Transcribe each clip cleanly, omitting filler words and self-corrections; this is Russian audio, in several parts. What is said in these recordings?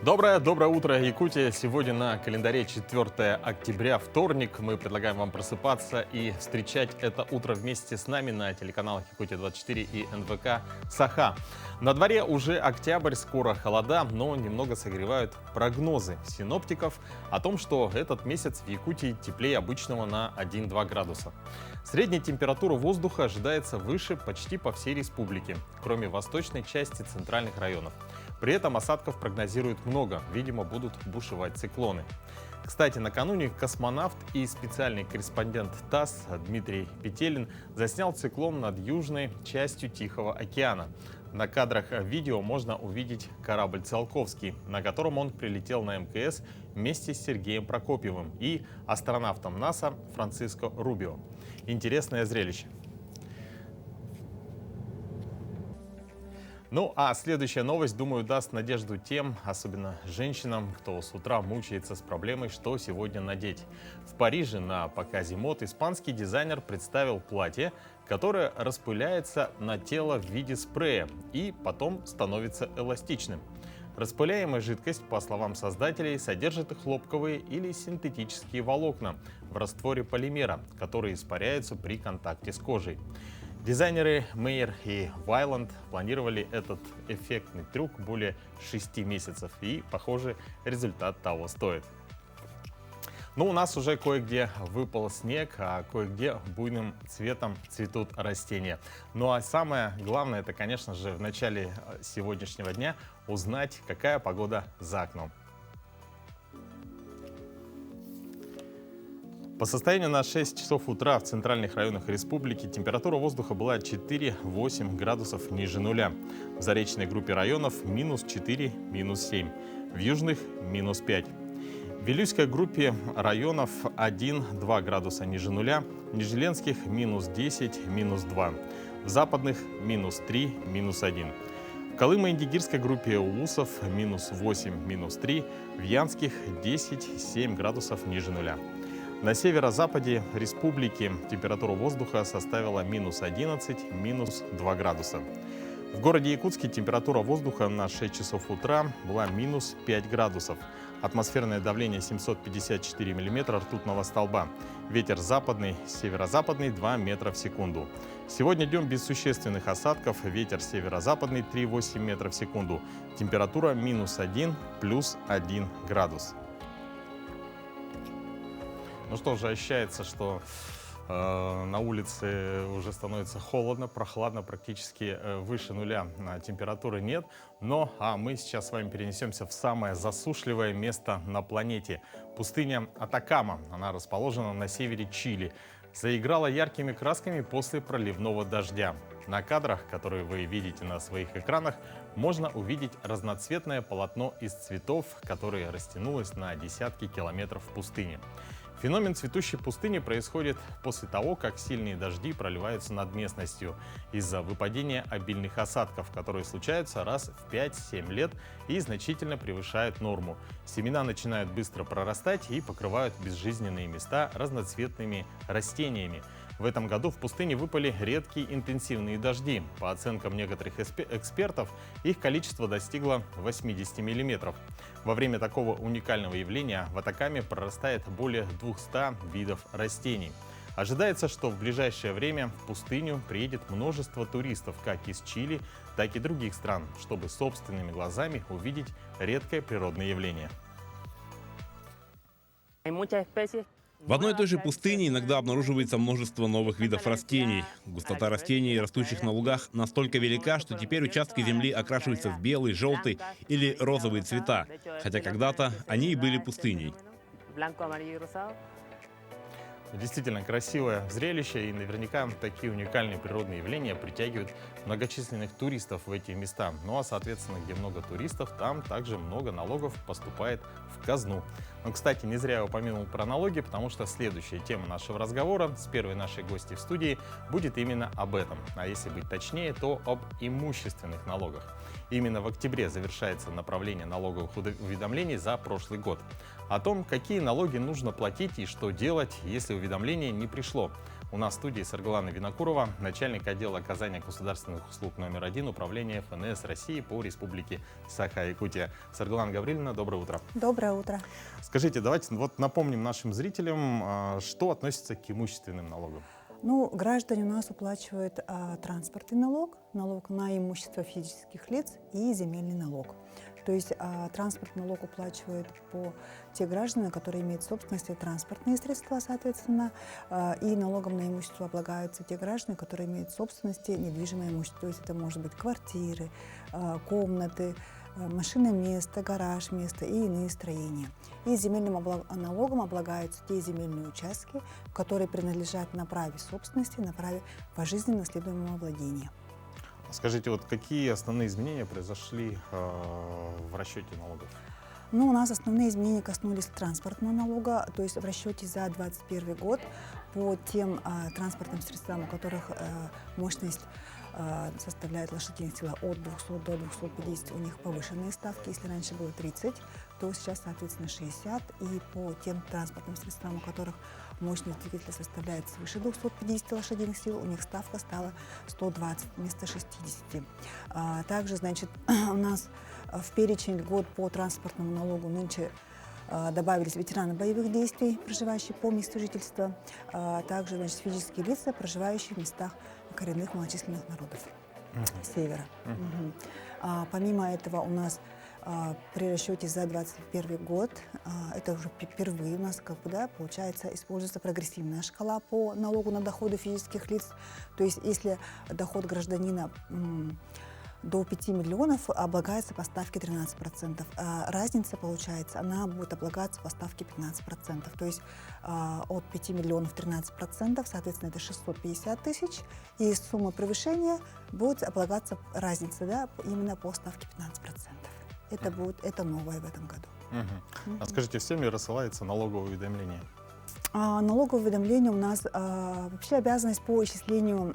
Доброе утро, Якутия. Сегодня на календаре 4 октября, вторник. Мы предлагаем вам просыпаться и встречать это утро вместе с нами на телеканалах Якутия-24 и НВК Саха. На дворе уже октябрь, скоро холода, но немного согревают прогнозы синоптиков о том, что этот месяц в Якутии теплее обычного на 1-2 градуса. Средняя температура воздуха ожидается выше почти по всей республике, кроме восточной части центральных районов. При этом осадков прогнозируют много, видимо, будут бушевать циклоны. Кстати, накануне космонавт и специальный корреспондент ТАСС Дмитрий Петелин заснял циклон над южной частью Тихого океана. На кадрах видео можно увидеть корабль «Циолковский», на котором он прилетел на МКС вместе с Сергеем Прокопьевым и астронавтом НАСА Франциско Рубио. Интересное зрелище. Ну а следующая новость, думаю, даст надежду тем, особенно женщинам, кто с утра мучается с проблемой, что сегодня надеть. В Париже на показе мод испанский дизайнер представил платье, которое распыляется на тело в виде спрея и потом становится эластичным. Распыляемая жидкость, по словам создателей, содержит хлопковые или синтетические волокна в растворе полимера, которые испаряются при контакте с кожей. Дизайнеры Мейер и Вайланд планировали этот эффектный трюк более 6 месяцев, и, похоже, результат того стоит. Но у нас уже кое-где выпал снег, а кое-где буйным цветом цветут растения. Ну а самое главное, это, конечно же, в начале сегодняшнего дня узнать, какая погода за окном. По состоянию на 6 часов утра в центральных районах республики температура воздуха была 4-8 градусов ниже нуля. В заречной группе районов минус 4, минус 7. В южных минус 5. В Вилюйской группе районов 1-2 градуса ниже нуля. В Нижеленских минус 10, минус 2. В западных минус 3, минус 1. В Колымо-Индигирской группе улусов минус 8, минус 3. В Янских 10-7 градусов ниже нуля. На северо-западе республики температура воздуха составила минус 11, минус 2 градуса. В городе Якутске температура воздуха на 6 часов утра была минус 5 градусов. Атмосферное давление 754 миллиметра ртутного столба. Ветер западный, северо-западный 2 метра в секунду. Сегодня днем без существенных осадков. Ветер северо-западный 3,8 метра в секунду. Температура минус 1, плюс 1 градус. Ну что же, ощущается, что на улице уже становится холодно, прохладно, практически выше нуля температуры нет. Но мы сейчас с вами перенесемся в самое засушливое место на планете. Пустыня Атакама. Она расположена на севере Чили. Заиграла яркими красками после проливного дождя. На кадрах, которые вы видите на своих экранах, можно увидеть разноцветное полотно из цветов, которое растянулось на десятки километров в пустыне. Феномен цветущей пустыни происходит после того, как сильные дожди проливаются над местностью из-за выпадения обильных осадков, которые случаются раз в 5-7 лет и значительно превышают норму. Семена начинают быстро прорастать и покрывают безжизненные места разноцветными растениями. В этом году в пустыне выпали редкие интенсивные дожди. По оценкам некоторых экспертов, их количество достигло 80 миллиметров. Во время такого уникального явления в Атакаме прорастает более 200 видов растений. Ожидается, что в ближайшее время в пустыню приедет множество туристов как из Чили, так и других стран, чтобы собственными глазами увидеть редкое природное явление. В одной и той же пустыне иногда обнаруживается множество новых видов растений. Густота растений, растущих на лугах, настолько велика, что теперь участки земли окрашиваются в белый, желтый или розовые цвета, хотя когда-то они и были пустыней. Действительно красивое зрелище, и наверняка такие уникальные природные явления притягивают многочисленных туристов в эти места. Ну а соответственно, где много туристов, там также много налогов поступает в казну. Но, кстати, не зря я упомянул про налоги, потому что следующая тема нашего разговора с первой нашей гостьей в студии будет именно об этом. А если быть точнее, то об имущественных налогах. Именно в октябре завершается направление налоговых уведомлений за прошлый год. О том, какие налоги нужно платить и что делать, если уведомление не пришло. У нас в студии Саргалана Винокурова, начальник отдела оказания государственных услуг номер 1 Управления ФНС России по Республике Саха-Якутия. Саргалана Гавриловна, доброе утро. Доброе утро. Скажите, давайте вот напомним нашим зрителям, что относится к имущественным налогам. Ну, граждане у нас уплачивают транспортный налог, налог на имущество физических лиц и земельный налог. То есть транспортный налог уплачивают по те граждане, которые имеют в собственности транспортные средства, соответственно, и налогом на имущество облагаются те граждане, которые имеют в собственности недвижимое имущество. То есть это может быть квартиры, комнаты, машинное место, гараж место и иные строения. И земельным налогом облагаются те земельные участки, которые принадлежат на праве собственности, на праве пожизненно наследуемого владения. Скажите, вот какие основные изменения произошли в расчете налогов? Ну, у нас основные изменения коснулись транспортного налога, то есть в расчете за 2021 год по тем транспортным средствам, у которых мощность составляет лошадиных сил от 200 до 250, у них повышенные ставки. Если раньше было 30, то сейчас, соответственно, 60. И по тем транспортным средствам, у которых мощность двигателя составляет свыше 250 лошадиных сил, у них ставка стала 120 вместо 60. Также, значит, у нас в перечень льгот по транспортному налогу нынче добавились ветераны боевых действий, проживающие по месту жительства, также, значит, физические лица, проживающие в местах коренных малочисленных народов севера. Помимо этого у нас при расчете за 2021 год, это уже впервые у нас, получается, используется прогрессивная шкала по налогу на доходы физических лиц. То есть если доход гражданина до 5 миллионов облагается по ставке 13%. Разница, получается, она будет облагаться по ставке 15%. То есть от 5 миллионов 13%, соответственно, это 650 тысяч. И сумма превышения будет облагаться разница, да, именно по ставке 15%. Это новое в этом году. А скажите, всем ли рассылается налоговое уведомление? Налоговое уведомление у нас вообще обязанность по исчислению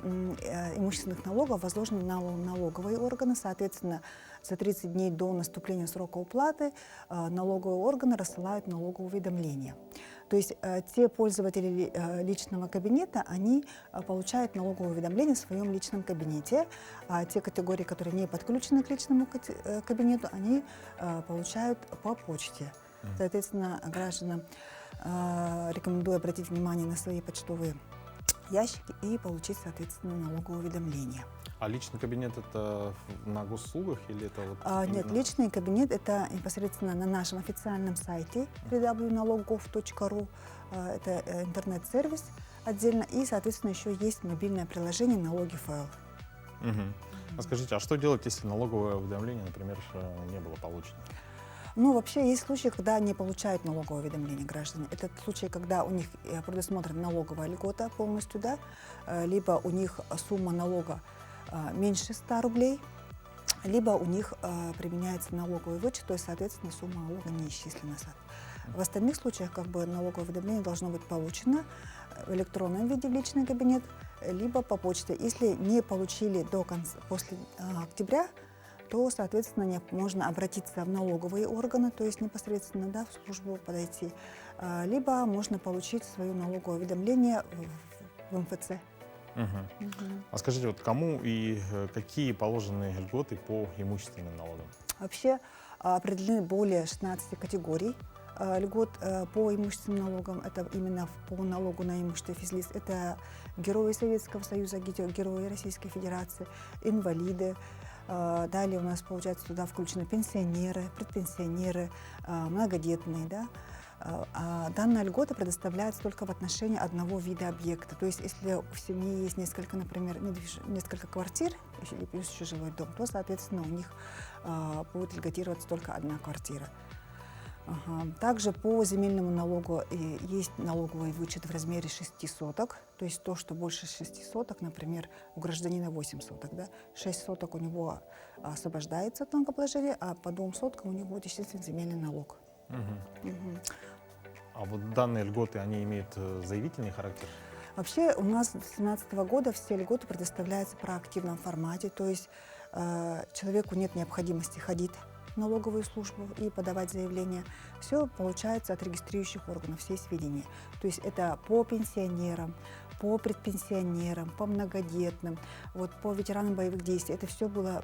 имущественных налогов возложена на налоговые органы. Соответственно, за 30 дней до наступления срока уплаты налоговые органы рассылают налоговое уведомление. То есть те пользователи личного кабинета, они получают налоговое уведомление в своем личном кабинете, а те категории, которые не подключены к личному кабинету, они получают по почте. Соответственно, гражданам рекомендую обратить внимание на свои почтовые ящики и получить, соответственно, налоговое уведомление. А личный кабинет это на госуслугах или это вот? Нет, именно... личный кабинет это непосредственно на нашем официальном сайте www.nalogov.ru. Это интернет-сервис отдельно. И, соответственно, еще есть мобильное приложение «Налоги файл». А скажите, а что делать, если налоговое уведомление, например, не было получено? Ну, вообще есть случаи, когда не получают налоговое уведомление граждане. Это случаи, когда у них предусмотрена налоговая льгота полностью, да, либо у них сумма налога меньше 100 рублей, либо у них применяется налоговый вычет, то есть, соответственно, сумма налога не исчислена. В остальных случаях налоговое уведомление должно быть получено в электронном виде в личный кабинет, либо по почте. Если не получили после октября, то, соответственно, можно обратиться в налоговые органы, то есть непосредственно, да, в службу подойти, либо можно получить свое налоговое уведомление в МФЦ. А скажите, вот кому и какие положены льготы по имущественным налогам? Вообще определены более 16 категорий льгот по имущественным налогам. Это именно по налогу на имущество физлиц. Это герои Советского Союза, герои Российской Федерации, инвалиды. Далее у нас, получается, туда включены пенсионеры, предпенсионеры, многодетные. Да? Данная льгота предоставляется только в отношении одного вида объекта. То есть, если в семье есть несколько, например, несколько квартир, или плюс еще жилой дом, то, соответственно, у них будет льготироваться только одна квартира. Также по земельному налогу есть налоговый вычет в размере 6 соток, то есть то, что больше 6 соток, например, у гражданина 8 соток, да, 6 соток у него освобождается от налогообложения, а по 2 соткам у него будет исчислен земельный налог. А вот данные льготы, они имеют заявительный характер? Вообще у нас с 2017 года все льготы предоставляются в проактивном формате, то есть человеку нет необходимости ходить в налоговую службу и подавать заявление. Все получается от регистрирующих органов, все сведения. То есть это по пенсионерам, по предпенсионерам, по многодетным, вот, по ветеранам боевых действий. Это все было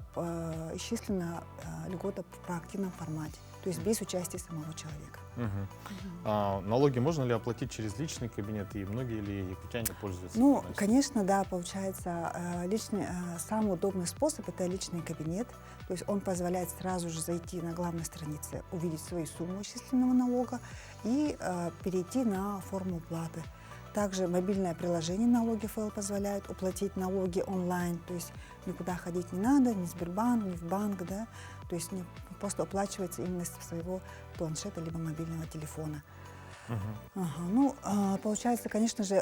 исчислено льгота в проактивном формате, то есть без участия самого человека. Налоги можно ли оплатить через личный кабинет, и многие ли якутяне пользуются? Ну, этим? конечно, да, получается, самый удобный способ – это личный кабинет. То есть он позволяет сразу же зайти на главной странице, увидеть свою сумму исчисленного налога и перейти на форму уплаты. Также мобильное приложение налоги.фл позволяет уплатить налоги онлайн, то есть никуда ходить не надо, ни в Сбербанк, ни в банк, да, то есть просто оплачивается именно с своего планшета либо мобильного телефона. Ну, получается, конечно же,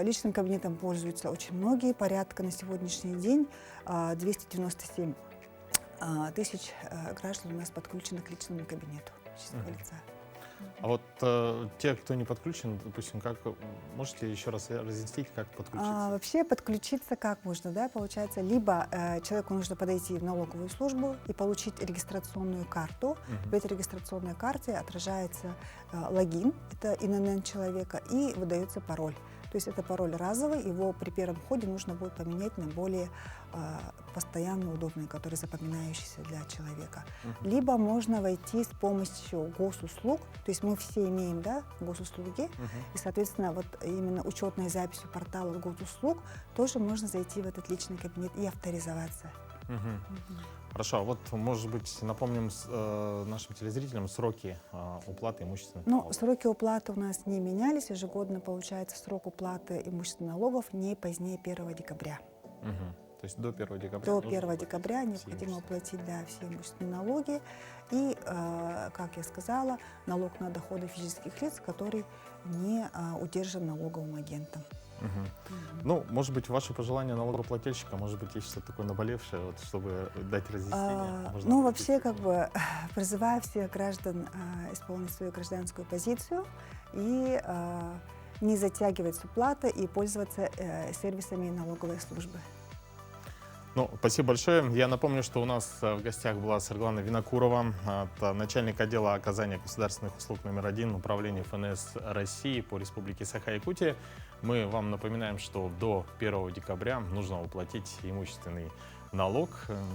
личным кабинетом пользуются очень многие, порядка на сегодняшний день 297 тысяч граждан у нас подключены к личному кабинету физического лица. А вот те, кто не подключен, допустим, можете еще раз разъяснить, как подключиться? Вообще подключиться как можно, да, получается, либо человеку нужно подойти в налоговую службу и получить регистрационную карту. В этой регистрационной карте отражается логин, это ИНН человека, и выдается пароль. То есть это пароль разовый, его при первом входе нужно будет поменять на более постоянно удобный, который запоминающийся для человека. Либо можно войти с помощью госуслуг, то есть мы все имеем, да, госуслуги, и, соответственно, вот именно учетной записью портала госуслуг тоже можно зайти в этот личный кабинет и авторизоваться. Хорошо, а вот, может быть, напомним нашим телезрителям сроки уплаты имущественных Ну, налогов. сроки уплаты у нас не менялись, ежегодно получается срок уплаты имущественных налогов не позднее 1 декабря. То есть до 1 декабря? До нужно 1 декабря необходимо уплатить, да, все имущественные налоги. И, как я сказала, налог на доходы физических лиц, который не удержан налоговым агентом. Ну, может быть, ваши пожелания налогоплательщика, может быть, есть что-то такое наболевшее, вот, чтобы дать разъяснение? Можно Ну, обратиться. вообще, как бы, призываю всех граждан исполнить свою гражданскую позицию и не затягивать с уплатой и пользоваться сервисами налоговой службы. Ну, спасибо большое. Я напомню, что у нас в гостях была Светлана Винокурова, начальник отдела оказания государственных услуг номер 1 Управления ФНС России по Республике Саха-Якутия. Мы вам напоминаем, что до 1 декабря нужно уплатить имущественный налог.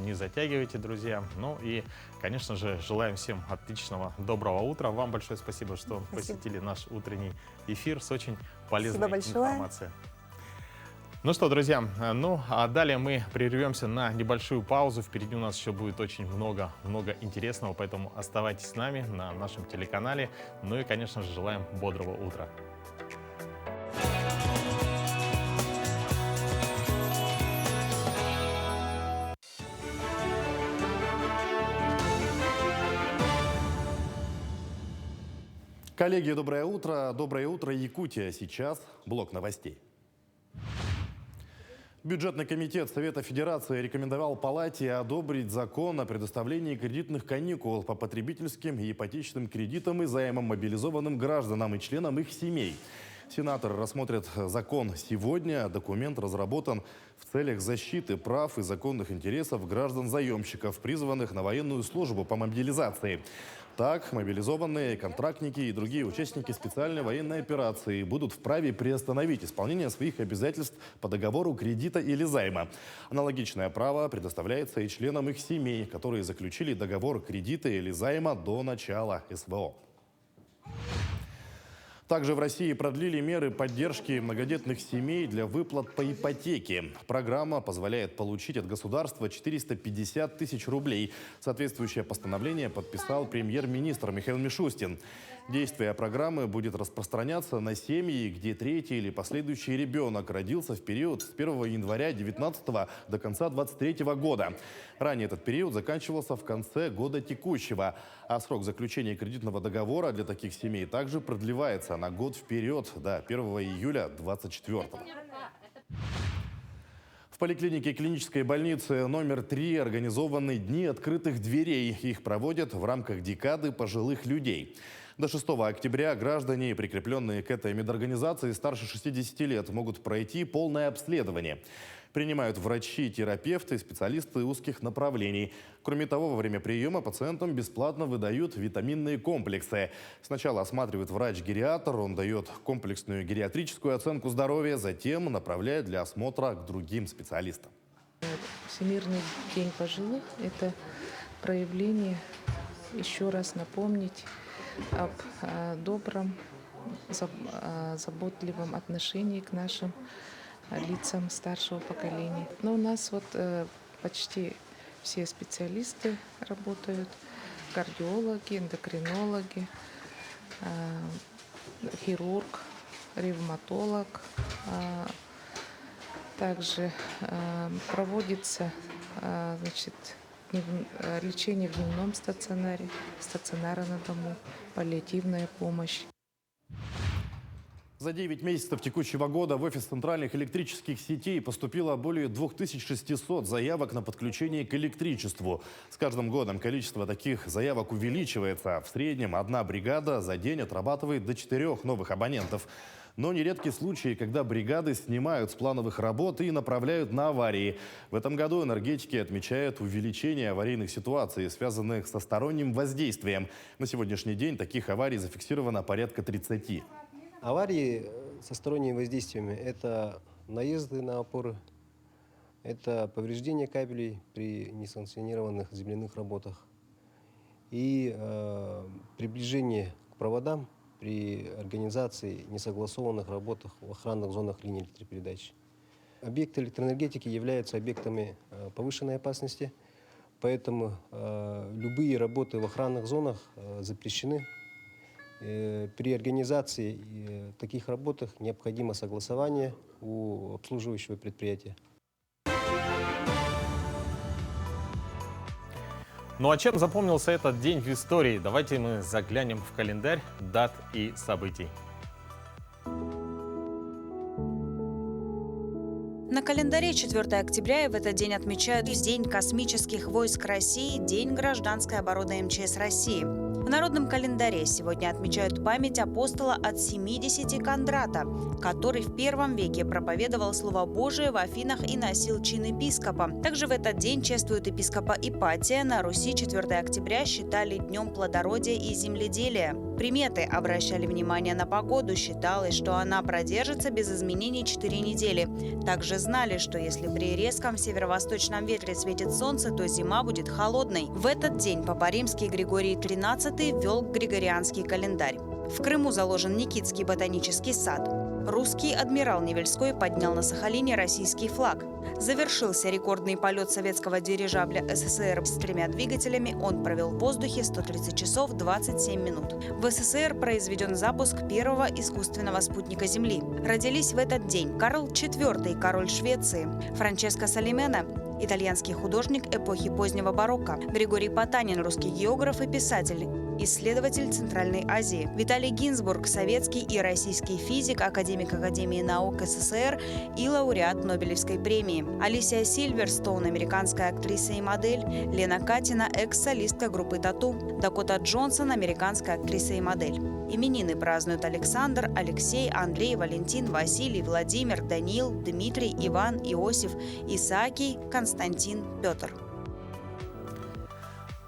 Не затягивайте, друзья. Ну и, конечно же, желаем всем отличного, доброго утра. Вам большое спасибо, что посетили наш утренний эфир с очень полезной информацией. Ну что, друзья, ну а далее мы прервемся на небольшую паузу. Впереди у нас еще будет очень много интересного, поэтому оставайтесь с нами на нашем телеканале. Ну и, конечно же, желаем бодрого утра. Коллеги, доброе утро. Доброе утро, Якутия. Сейчас блок новостей. Бюджетный комитет Совета Федерации рекомендовал Палате одобрить закон о предоставлении кредитных каникул по потребительским и ипотечным кредитам и займам мобилизованным гражданам и членам их семей. Сенаторы рассмотрят закон сегодня. Документ разработан в целях защиты прав и законных интересов граждан-заемщиков, призванных на военную службу по мобилизации. Так, мобилизованные, контрактники и другие участники специальной военной операции будут вправе приостановить исполнение своих обязательств по договору кредита или займа. Аналогичное право предоставляется и членам их семей, которые заключили договор кредита или займа до начала СВО. Также в России продлили меры поддержки многодетных семей для выплат по ипотеке. Программа позволяет получить от государства 450 тысяч рублей. Соответствующее постановление подписал премьер-министр Михаил Мишустин. Действие программы будет распространяться на семьи, где третий или последующий ребенок родился в период с 1 января 2019 до конца 2023 года. Ранее этот период заканчивался в конце года текущего. А срок заключения кредитного договора для таких семей также продлевается на год вперед, до 1 июля 2024. В поликлинике клинической больницы номер 3 организованы Дни открытых дверей. Их проводят в рамках декады пожилых людей. До 6 октября граждане, прикрепленные к этой медорганизации старше 60 лет, могут пройти полное обследование. Принимают врачи, терапевты, специалисты узких направлений. Кроме того, во время приема пациентам бесплатно выдают витаминные комплексы. Сначала осматривает врач-гериатр, он дает комплексную гериатрическую оценку здоровья, затем направляет для осмотра к другим специалистам. Всемирный день пожилых – это проявление, еще раз напомнить об добром, заботливом отношении к нашим лицам старшего поколения. Но у нас почти все специалисты работают, кардиологи, эндокринологи, хирург, ревматолог. Также проводится лечение в дневном стационаре, стационара на дому, паллиативная помощь. За 9 месяцев текущего года в офис центральных электрических сетей поступило более 2600 заявок на подключение к электричеству. С каждым годом количество таких заявок увеличивается. В среднем одна бригада за день отрабатывает до 4 новых абонентов. Но нередки случаи, когда бригады снимают с плановых работ и направляют на аварии. В этом году энергетики отмечают увеличение аварийных ситуаций, связанных со сторонним воздействием. На сегодняшний день таких аварий зафиксировано порядка 30. Аварии со сторонними воздействиями – это наезды на опоры, это повреждение кабелей при несанкционированных земляных работах и приближение к проводам при организации несогласованных работах в охранных зонах линий электропередач. Объекты электроэнергетики являются объектами повышенной опасности, поэтому любые работы в охранных зонах запрещены. При организации таких работ необходимо согласование у обслуживающего предприятия. Ну а чем запомнился этот день в истории? Давайте мы заглянем в календарь дат и событий. На календаре 4 октября и в этот день отмечают День космических войск России, День гражданской обороны МЧС России. В народном календаре сегодня отмечают память апостола от 70 Кондрата, который в первом веке проповедовал Слово Божие в Афинах и носил чин епископа. Также в этот день чествуют епископа Ипатия. На Руси 4 октября считали днем плодородия и земледелия. Приметы обращали внимание на погоду. Считалось, что она продержится без изменений 4 недели. Также знали, что если при резком северо-восточном ветре светит солнце, то зима будет холодной. В этот день Папа Римский Григорий XIII ввел григорианский календарь. В Крыму заложен Никитский ботанический сад. Русский адмирал Невельской поднял на Сахалине российский флаг. Завершился рекордный полет советского дирижабля СССР с 3 двигателями. Он провел в воздухе 130 часов 27 минут. В СССР произведен запуск первого искусственного спутника Земли. Родились в этот день Карл IV, король Швеции, Франческо Салимена, итальянский художник эпохи позднего барокко, Григорий Потанин, русский географ и писатель, исследователь Центральной Азии, Виталий Гинзбург, советский и российский физик, академик Академии наук СССР и лауреат Нобелевской премии, Алисия Сильверстоун, американская актриса и модель, Лена Катина, экс-солистка группы Тату, Дакота Джонсон, американская актриса и модель. Именины празднуют Александр, Алексей, Андрей, Валентин, Василий, Владимир, Даниил, Дмитрий, Иван, Иосиф, Исаакий, Константин, Петр.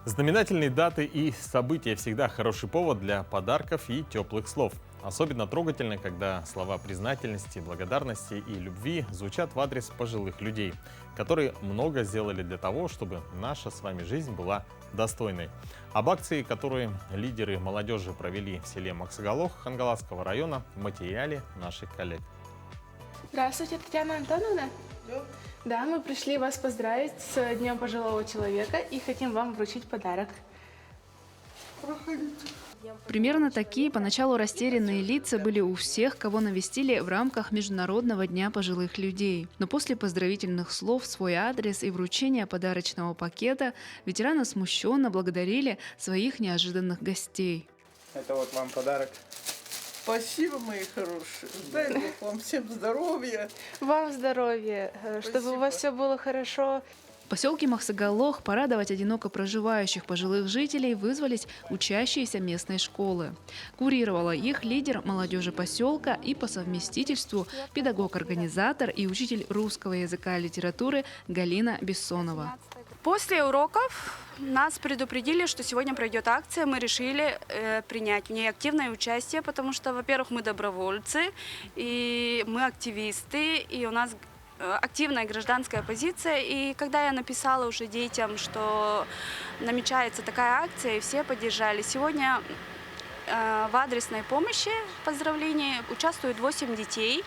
Знаменательные даты и события всегда хороший повод для подарков и теплых слов. Особенно трогательно, когда слова признательности, благодарности и любви звучат в адрес пожилых людей, которые много сделали для того, чтобы наша с вами жизнь была достойной. Об акции, которую лидеры молодежи провели в селе Максоголох Хангаласского района, в материале наших коллег. Здравствуйте, Татьяна Антоновна. Да, мы пришли вас поздравить с Днем пожилого человека и хотим вам вручить подарок. Примерно такие поначалу растерянные лица были у всех, кого навестили в рамках Международного дня пожилых людей. Но после поздравительных слов в свой адрес и вручения подарочного пакета ветераны смущенно благодарили своих неожиданных гостей. Это вот вам подарок. Спасибо, мои хорошие. Дай Бог вам всем здоровья. Вам здоровья, чтобы у вас все было хорошо. поселке Махсагалох порадовать одиноко проживающих пожилых жителей вызвались учащиеся местной школы. Курировала их лидер молодежи поселка и по совместительству педагог-организатор и учитель русского языка и литературы Галина Бессонова. После уроков нас предупредили, что сегодня пройдет акция. Мы решили принять в ней активное участие, потому что, во-первых, мы добровольцы, и мы активисты, и у нас активная гражданская позиция. И когда я написала уже детям, что намечается такая акция, и все поддержали. Сегодня в адресной помощи поздравлений участвуют 8 детей.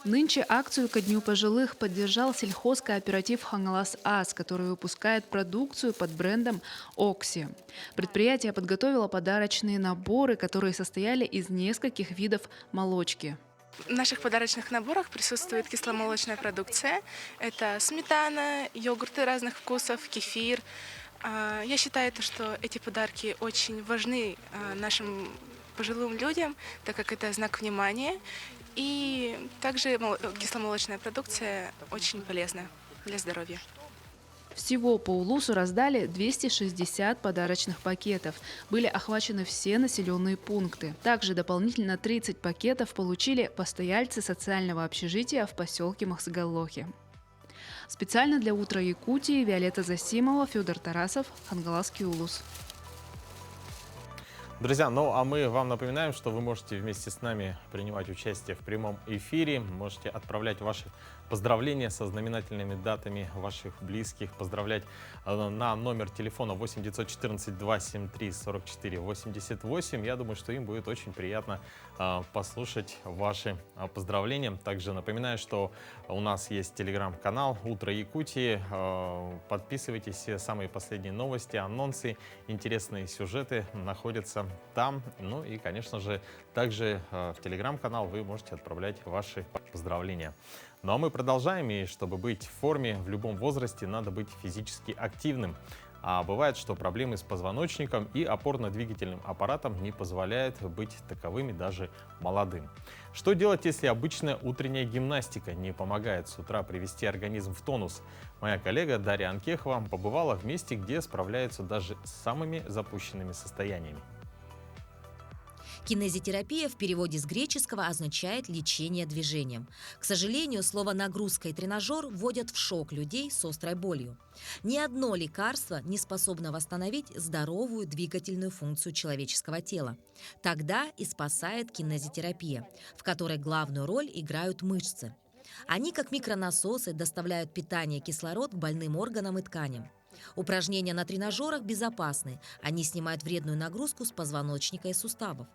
Нынче акцию ко Дню пожилых поддержал сельхозкооператив «Хангалас АС», который выпускает продукцию под брендом «Окси». Предприятие подготовило подарочные наборы, которые состояли из нескольких видов молочки. В наших подарочных наборах присутствует кисломолочная продукция. Это сметана, йогурты разных вкусов, кефир. Я считаю, что эти подарки очень важны нашим пожилым людям, так как это знак внимания. И также кисломолочная продукция очень полезна для здоровья. Всего по Улусу раздали 260 подарочных пакетов. Были охвачены все населенные пункты. Также дополнительно 30 пакетов получили постояльцы социального общежития в поселке Махсагалохе. Специально для «Утра Якутии» Виолетта Засимова, Федор Тарасов, Хангаласский Улус. Друзья, ну а мы вам напоминаем, что вы можете вместе с нами принимать участие в прямом эфире. Можете отправлять ваши поздравления со знаменательными датами ваших близких. Поздравлять на номер телефона 8 914 273 44 88. Я думаю, что им будет очень приятно послушать ваши поздравления. Также напоминаю, что у нас есть телеграм-канал «Утро Якутии». Подписывайтесь, все самые последние новости, анонсы, интересные сюжеты находятся там. Ну и, конечно же, также в телеграм-канал вы можете отправлять ваши поздравления. Ну а мы продолжаем, и чтобы быть в форме в любом возрасте, надо быть физически активным. А бывает, что проблемы с позвоночником и опорно-двигательным аппаратом не позволяют быть таковыми даже молодым. Что делать, если обычная утренняя гимнастика не помогает с утра привести организм в тонус? Моя коллега Дарья Анкехова побывала в месте, где справляются даже с самыми запущенными состояниями. Кинезитерапия в переводе с греческого означает «лечение движением». К сожалению, слово «нагрузка» и «тренажер» вводят в шок людей с острой болью. Ни одно лекарство не способно восстановить здоровую двигательную функцию человеческого тела. Тогда и спасает кинезитерапия, в которой главную роль играют мышцы. Они, как микронасосы, доставляют питание и кислород к больным органам и тканям. Упражнения на тренажерах безопасны. Они снимают вредную нагрузку с позвоночника и суставов.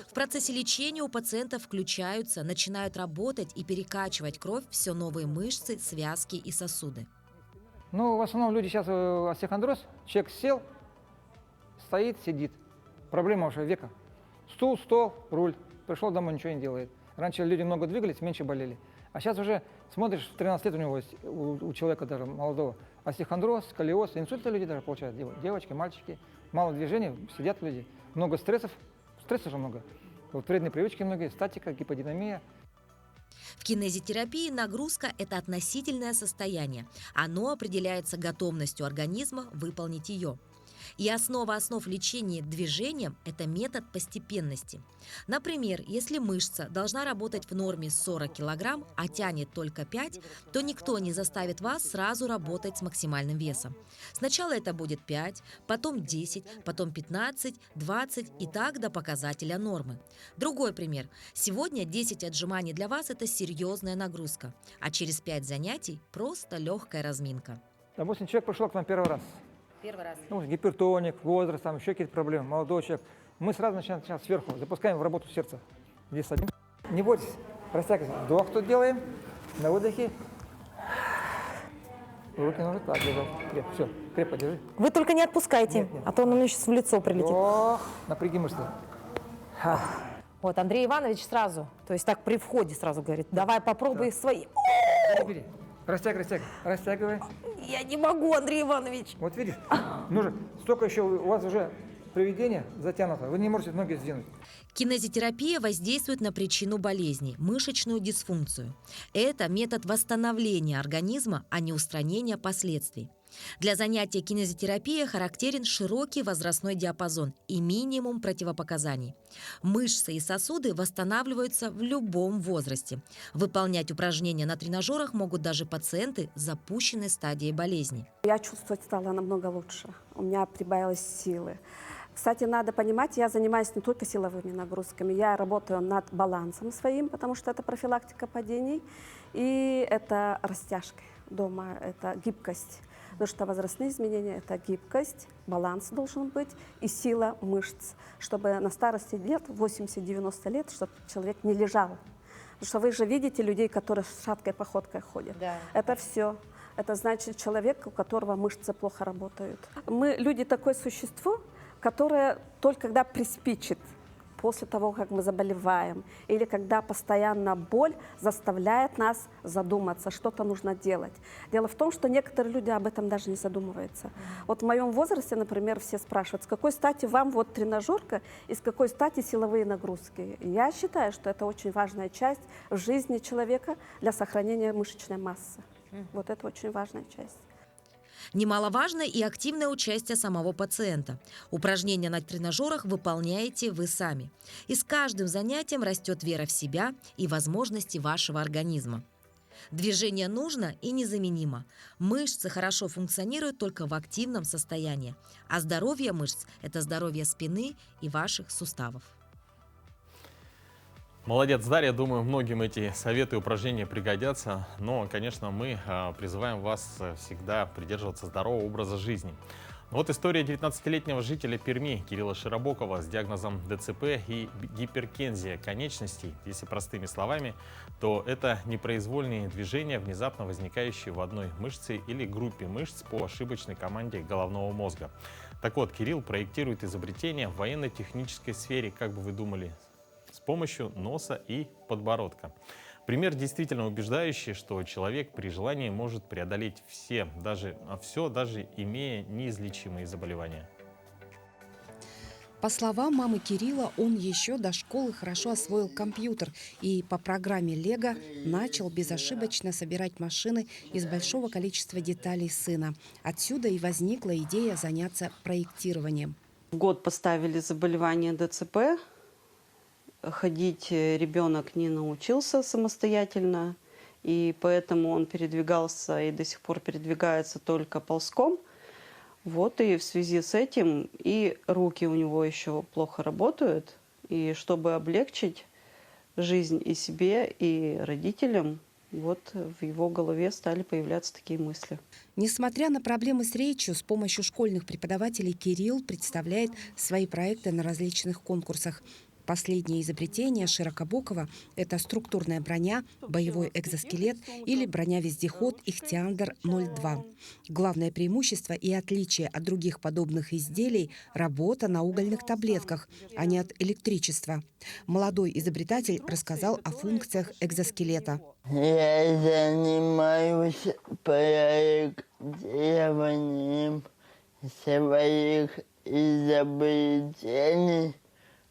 В процессе лечения у пациентов начинают работать и перекачивать кровь все новые мышцы, связки и сосуды. Ну, в основном люди сейчас остеохондроз. Человек сел, стоит, сидит. Проблема уже века. Стул, стол, руль. Пришел домой, ничего не делает. Раньше люди много двигались, меньше болели. А сейчас уже смотришь, в 13 лет у него есть, у человека даже молодого, остеохондроз, сколиоз, инсульты люди даже получают. Девочки, мальчики. Мало движения, сидят люди. Много стрессов. Стресса же много. Вот вредные привычки многие, статика, гиподинамия. В кинезитерапии нагрузка – это относительное состояние. Оно определяется готовностью организма выполнить ее. И основа основ лечения движением – это метод постепенности. Например, если мышца должна работать в норме 40 кг, а тянет только 5, то никто не заставит вас сразу работать с максимальным весом. Сначала это будет 5, потом 10, потом 15, 20 и так до показателя нормы. Другой пример. Сегодня 10 отжиманий для вас – это серьезная нагрузка, а через 5 занятий – просто легкая разминка. Допустим, человек пришел к нам первый раз. Первый раз. Ну, гипертоник, возраст, там еще какие-то проблемы, молодой человек. Мы сразу начинаем сверху, запускаем в работу сердца. Здесь садимся. Не бойтесь, растягивайтесь. Вдох тут делаем, на выдохе. Руки нужно так держать. Все, крепко держи. Вы только не отпускайте, нет. А то он мне сейчас в лицо прилетит. Вдох, напряги мышцы. Вот, Андрей Иванович сразу, то есть так при входе сразу говорит, давай попробуй свои. Растягивай. Я не могу, Андрей Иванович. Вот видишь, нужно, столько еще у вас уже приведение затянуто, вы не можете ноги сдвинуть. Кинезитерапия воздействует на причину болезни – мышечную дисфункцию. Это метод восстановления организма, а не устранения последствий. Для занятия кинезитерапией характерен широкий возрастной диапазон и минимум противопоказаний. Мышцы и сосуды восстанавливаются в любом возрасте. Выполнять упражнения на тренажерах могут даже пациенты с запущенной стадией болезни. Я чувствовать стала намного лучше. У меня прибавилось силы. Кстати, надо понимать, я занимаюсь не только силовыми нагрузками, я работаю над балансом своим, потому что это профилактика падений, и это растяжкой дома, это гибкость. Потому что возрастные изменения – это гибкость, баланс должен быть и сила мышц, чтобы на старости лет, 80-90 лет, чтобы человек не лежал. Потому что вы же видите людей, которые с шаткой походкой ходят. Да. Это все. Это значит человек, у которого мышцы плохо работают. Мы, люди, такое существо, которое только когда приспичит, после того, как мы заболеваем, или когда постоянно боль заставляет нас задуматься, что-то нужно делать. Дело в том, что некоторые люди об этом даже не задумываются. Вот в моем возрасте, например, все спрашивают, с какой стати вам вот тренажерка и с какой стати силовые нагрузки. Я считаю, что это очень важная часть в жизни человека для сохранения мышечной массы. Вот это очень важная часть. Немаловажно и активное участие самого пациента. Упражнения на тренажерах выполняете вы сами. И с каждым занятием растет вера в себя и возможности вашего организма. Движение нужно и незаменимо. Мышцы хорошо функционируют только в активном состоянии. А здоровье мышц – это здоровье спины и ваших суставов. Молодец, Дарья. Думаю, многим эти советы и упражнения пригодятся. Но, конечно, мы призываем вас всегда придерживаться здорового образа жизни. Вот история 19-летнего жителя Перми Кирилла Широбокова с диагнозом ДЦП и гиперкензия конечностей. Если простыми словами, то это непроизвольные движения, внезапно возникающие в одной мышце или группе мышц по ошибочной команде головного мозга. Так вот, Кирилл проектирует изобретение в военно-технической сфере, как бы вы думали, с помощью носа и подбородка. Пример действительно убеждающий, что человек при желании может преодолеть все, даже имея неизлечимые заболевания. По словам мамы Кирилла, он еще до школы хорошо освоил компьютер и по программе Лего начал безошибочно собирать машины из большого количества деталей сына. Отсюда и возникла идея заняться проектированием. В год поставили заболевание ДЦП. Ходить ребенок не научился самостоятельно, и поэтому он передвигался и до сих пор передвигается только ползком. Вот и в связи с этим и руки у него еще плохо работают. И чтобы облегчить жизнь и себе, и родителям, вот в его голове стали появляться такие мысли. Несмотря на проблемы с речью, с помощью школьных преподавателей Кирилл представляет свои проекты на различных конкурсах. Последнее изобретение Широкобокова – это структурная броня, боевой экзоскелет или броня-вездеход «Ихтиандр-02». Главное преимущество и отличие от других подобных изделий – работа на угольных таблетках, а не от электричества. Молодой изобретатель рассказал о функциях экзоскелета. Я занимаюсь проектированием своих изобретений.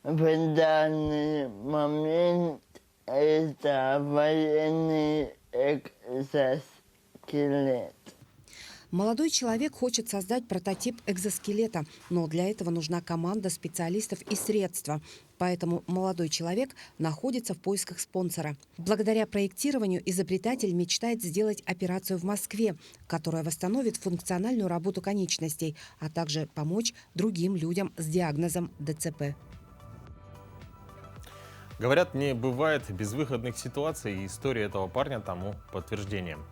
В данный момент это военный экзоскелет. Молодой человек хочет создать прототип экзоскелета, но для этого нужна команда специалистов и средства. Поэтому молодой человек находится в поисках спонсора. Благодаря проектированию изобретатель мечтает сделать операцию в Москве, которая восстановит функциональную работу конечностей, а также помочь другим людям с диагнозом ДЦП. Говорят, не бывает безвыходных ситуаций, и история этого парня тому подтверждением.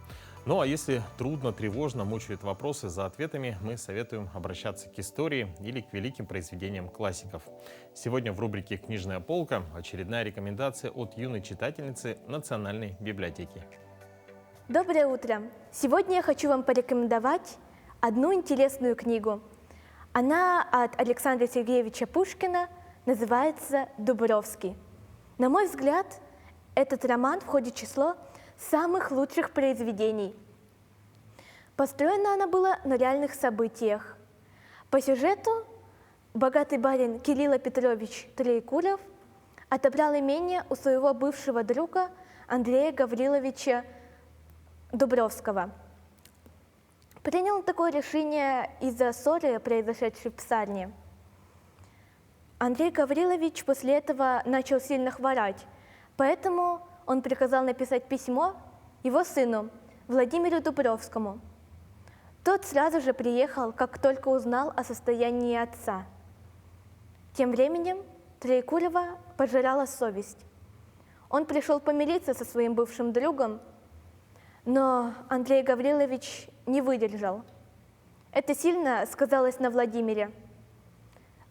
Ну а если трудно, тревожно, мучают вопросы, за ответами мы советуем обращаться к истории или к великим произведениям классиков. Сегодня в рубрике «Книжная полка» очередная рекомендация от юной читательницы Национальной библиотеки. Доброе утро! Сегодня я хочу вам порекомендовать одну интересную книгу. Она от Александра Сергеевича Пушкина, называется «Дубровский». На мой взгляд, этот роман входит в число самых лучших произведений. Построена она была на реальных событиях. По сюжету богатый барин Кирилл Петрович Троекуров отобрал имение у своего бывшего друга Андрея Гавриловича Дубровского. Принял такое решение из-за ссоры, произошедшей в псарне. Андрей Гаврилович после этого начал сильно хворать, поэтому он приказал написать письмо его сыну Владимиру Дубровскому. Тот сразу же приехал, как только узнал о состоянии отца. Тем временем Троекурева пожирала совесть. Он пришел помириться со своим бывшим другом, но Андрей Гаврилович не выдержал. Это сильно сказалось на Владимире.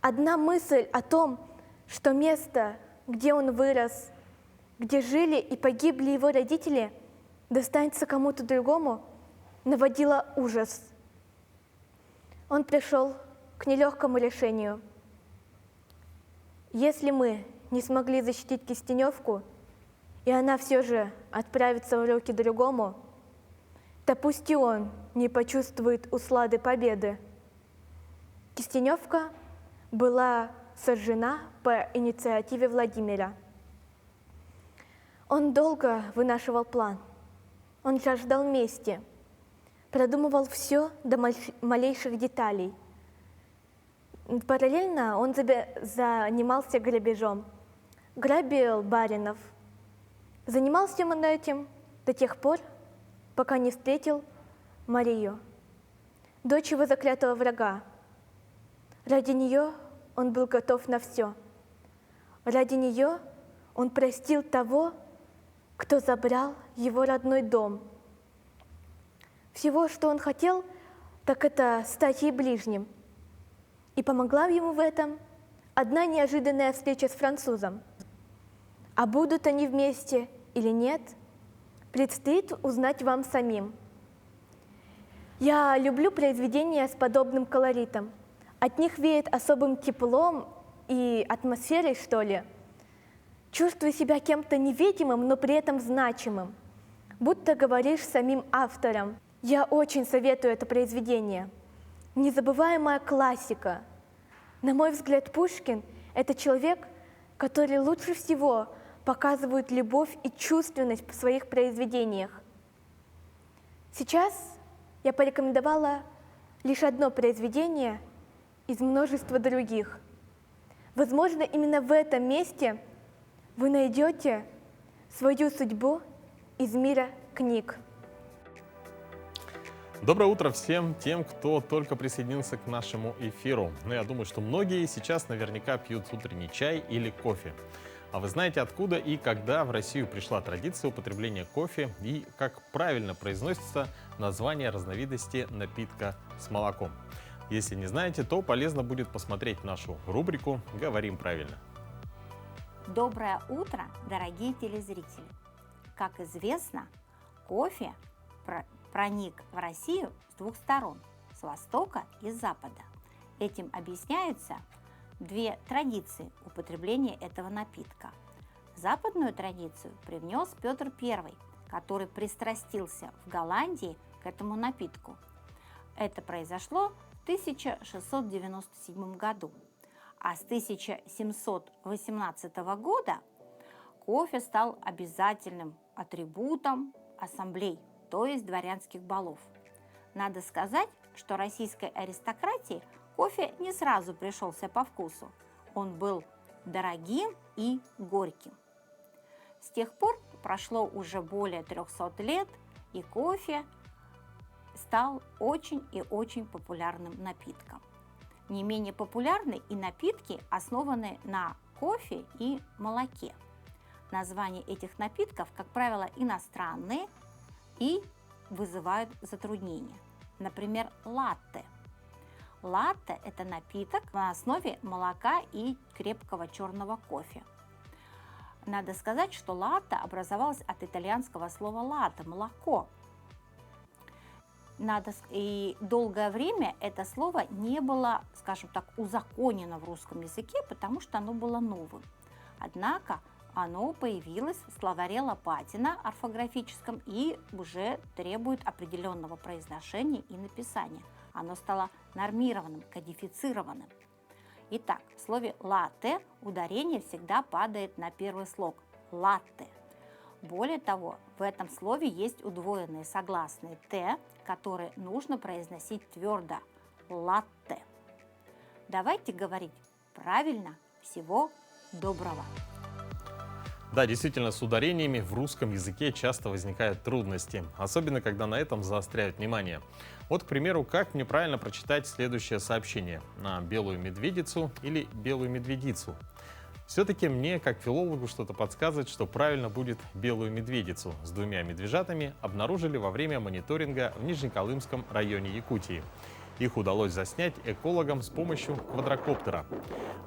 Одна мысль о том, что место, где он вырос, где жили и погибли его родители, достанется кому-то другому, наводила ужас. Он пришел к нелегкому решению. Если мы не смогли защитить Кистеневку, и она все же отправится в руки другому, то пусть и он не почувствует услады победы. Кистеневка была сожжена по инициативе Владимира. Он долго вынашивал план. Он жаждал мести, продумывал все до малейших деталей. Параллельно он занимался грабежом, грабил баринов. Занимался он этим до тех пор, пока не встретил Марию, дочь его заклятого врага. Ради нее он был готов на все. Ради нее он простил того, кто забрал его родной дом. Всего, что он хотел, так это стать ей ближним. И помогла ему в этом одна неожиданная встреча с французом. А будут они вместе или нет, предстоит узнать вам самим. Я люблю произведения с подобным колоритом. От них веет особым теплом и атмосферой, что ли. Чувствую себя кем-то невидимым, но при этом значимым, будто говоришь с самим автором. Я очень советую это произведение. Незабываемая классика. На мой взгляд, Пушкин – это человек, который лучше всего показывает любовь и чувственность в своих произведениях. Сейчас я порекомендовала лишь одно произведение из множества других. Возможно, именно в этом месте вы найдете свою судьбу из мира книг. Доброе утро всем тем, кто только присоединился к нашему эфиру. Я думаю, что многие сейчас наверняка пьют утренний чай или кофе. А вы знаете, откуда и когда в Россию пришла традиция употребления кофе и как правильно произносится название разновидности напитка с молоком? Если не знаете, то полезно будет посмотреть нашу рубрику «Говорим правильно». Доброе утро, дорогие телезрители! Как известно, кофе проник в Россию с двух сторон – с востока и с запада. Этим объясняются две традиции употребления этого напитка. Западную традицию привнес Петр I, который пристрастился в Голландии к этому напитку. Это произошло в 1697 году. А с 1718 года кофе стал обязательным атрибутом ассамблей, то есть дворянских балов. Надо сказать, что российской аристократии кофе не сразу пришелся по вкусу. Он был дорогим и горьким. С тех пор прошло уже более 300 лет, и кофе стал очень и очень популярным напитком. Не менее популярны и напитки, основанные на кофе и молоке. Названия этих напитков, как правило, иностранные и вызывают затруднения. Например, латте. Латте – это напиток на основе молока и крепкого черного кофе. Надо сказать, что латте образовалось от итальянского слова латте – молоко. И долгое время это слово не было, скажем так, узаконено в русском языке, потому что оно было новым. Однако оно появилось в словаре Лопатина орфографическом и уже требует определенного произношения и написания. Оно стало нормированным, кодифицированным. Итак, в слове «латте» ударение всегда падает на первый слог – латте. Более того, в этом слове есть удвоенные согласные «т», которые нужно произносить твердо – латте. Давайте говорить правильно. Всего доброго! Да, действительно, с ударениями в русском языке часто возникают трудности, особенно когда на этом заостряют внимание. Вот, к примеру, как мне правильно прочитать следующее сообщение на белую медведицу или белую медведицу? Все-таки мне, как филологу, что-то подсказывает, что правильно будет белую медведицу с двумя медвежатами обнаружили во время мониторинга в Нижнеколымском районе Якутии. Их удалось заснять экологам с помощью квадрокоптера.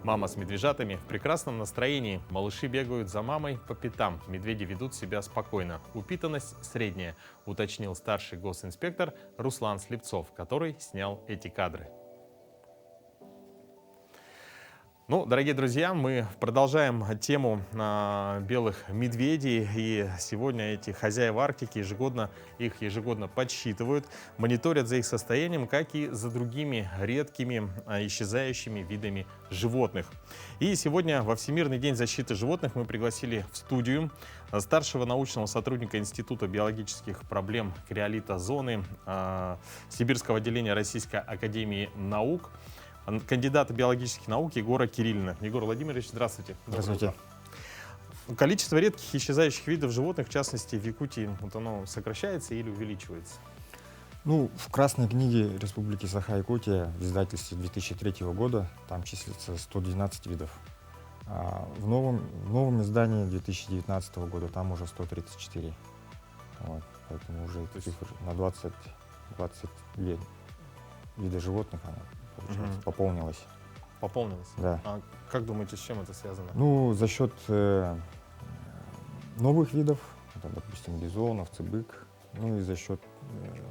Мама с медвежатами в прекрасном настроении. Малыши бегают за мамой по пятам. Медведи ведут себя спокойно. Упитанность средняя, уточнил старший госинспектор Руслан Слепцов, который снял эти кадры. Ну, дорогие друзья, мы продолжаем тему белых медведей. И сегодня эти хозяева Арктики их ежегодно подсчитывают, мониторят за их состоянием, как и за другими редкими исчезающими видами животных. И сегодня во Всемирный день защиты животных мы пригласили в студию старшего научного сотрудника Института биологических проблем криолита зоны Сибирского отделения Российской академии наук, кандидата биологических наук Егора Кириллина. Егор Владимирович, здравствуйте. Здравствуйте. Количество редких исчезающих видов животных, в частности в Якутии, вот оно сокращается или увеличивается? Ну, в Красной книге Республики Саха-Якутия в издательстве 2003 года там числится 112 видов. А в новом издании 2019 года там уже 134. Вот, поэтому уже цифра на 20 вида животных она, получается, пополнилась. Пополнилась? Да. А как думаете, с чем это связано? Ну, за счет новых видов, это, допустим, бизонов, цыбык, ну и за счет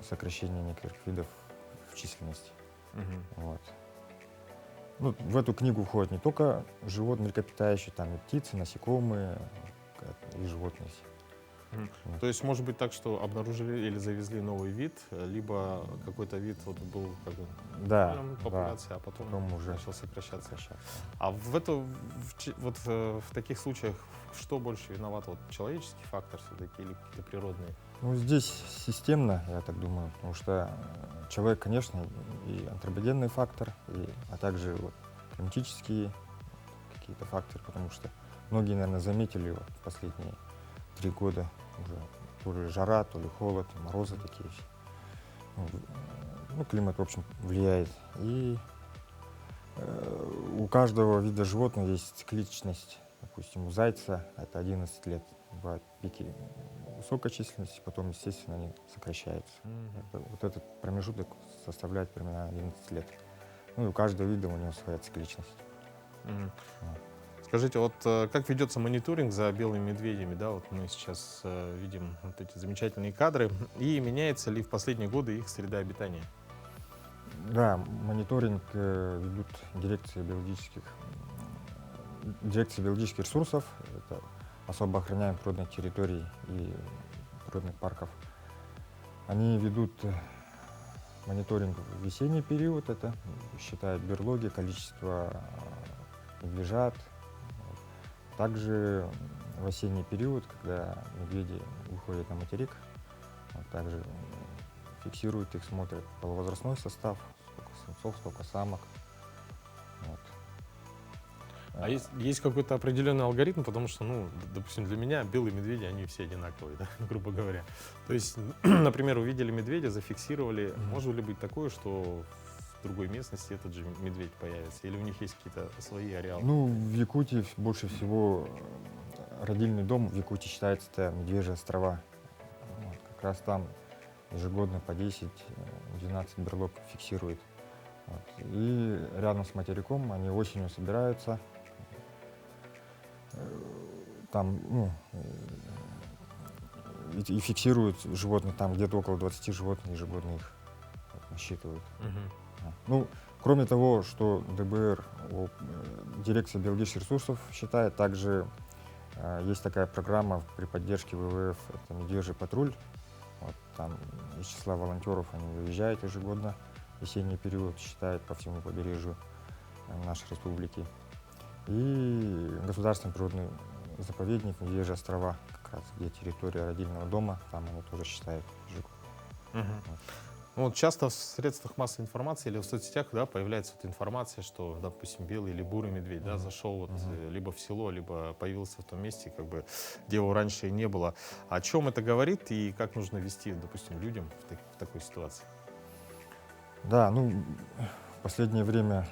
сокращения некоторых видов в численности. Вот. Ну, в эту книгу входят не только животные млекопитающие, там и птицы, насекомые, и животные. То есть может быть так, что обнаружили или завезли новый вид, либо какой-то вид вот был как бы популяция, а потом уже начал сокращаться. А в таких случаях что больше виноват? Вот человеческий фактор все-таки или какие-то природные? Ну, здесь системно, я так думаю, потому что человек, конечно, и антропогенный фактор, а также вот, климатические какие-то факторы, потому что многие, наверное, заметили вот, последние 3 года уже то ли жара, то ли холод, морозы такие. Ну, климат, в общем, влияет. И у каждого вида животного есть цикличность. Допустим, у зайца это 11 лет. Бывают пики высокой численности, потом, естественно, они сокращаются. Вот этот промежуток составляет примерно 11 лет. Ну и у каждого вида у него своя цикличность. Скажите, вот как ведется мониторинг за белыми медведями? Да, вот мы сейчас видим вот эти замечательные кадры. И меняется ли в последние годы их среда обитания? Да, мониторинг ведут дирекции биологических ресурсов. Это особо охраняемые природные территории и природных парков. Они ведут мониторинг в весенний период. Это считают берлоги, количество медвежат. Также в осенний период, когда медведи выходят на материк, также фиксируют их, смотрят полувозрастной состав, сколько самцов, сколько самок. Вот. А есть какой-то определенный алгоритм, потому что, ну, допустим, для меня белые медведи, они все одинаковые, да, грубо говоря. То есть, например, увидели медведя, зафиксировали, может ли быть такое, что в другой местности этот же медведь появится? Или у них есть какие-то свои ареалы? Ну, в Якутии больше всего родильный дом в Якутии считается это Медвежьи острова. Вот, как раз там ежегодно по 10-12 берлог фиксируют. Вот. И рядом с материком они осенью собираются. Там, ну, и фиксируют животных, там где-то около 20 животных ежегодно их насчитывают. Ну, кроме того, что ДБР, дирекция биологических ресурсов считает, также есть такая программа при поддержке ВВФ, это «Медвежий патруль». Вот, там из числа волонтеров они выезжают ежегодно, весенний период, считают по всему побережью нашей республики. И государственный природный заповедник Медвежьи острова как как раз где территория родильного дома, там они тоже считают жигу. Вот. Ну, вот часто в средствах массовой информации или в соцсетях, да, появляется вот информация, что, допустим, белый или бурый медведь, да, зашел вот либо в село, либо появился в том месте, как бы, где его раньше и не было. О чем это говорит и как нужно вести, допустим, людям в такой ситуации? Да, ну, в последнее время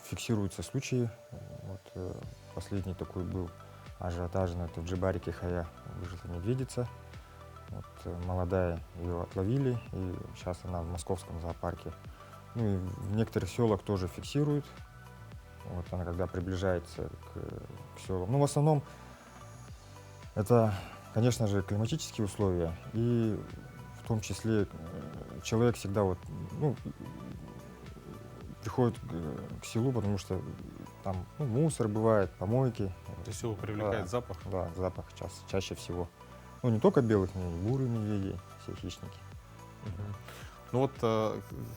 фиксируются случаи. Вот, последний такой был ажиотажный, это в Джибарике Хая выжила медведица. Вот, молодая, ее отловили, и сейчас она в московском зоопарке. Ну и в некоторых селах тоже фиксируют. Вот она когда приближается к селам. Ну, в основном это, конечно же, климатические условия, и в том числе человек всегда вот, ну, приходит к селу, потому что там, ну, мусор бывает, помойки. То есть его привлекает запах? Да, запах чаще всего. Ну, не только белых медведей, бурые медведи, все хищники. Ну вот,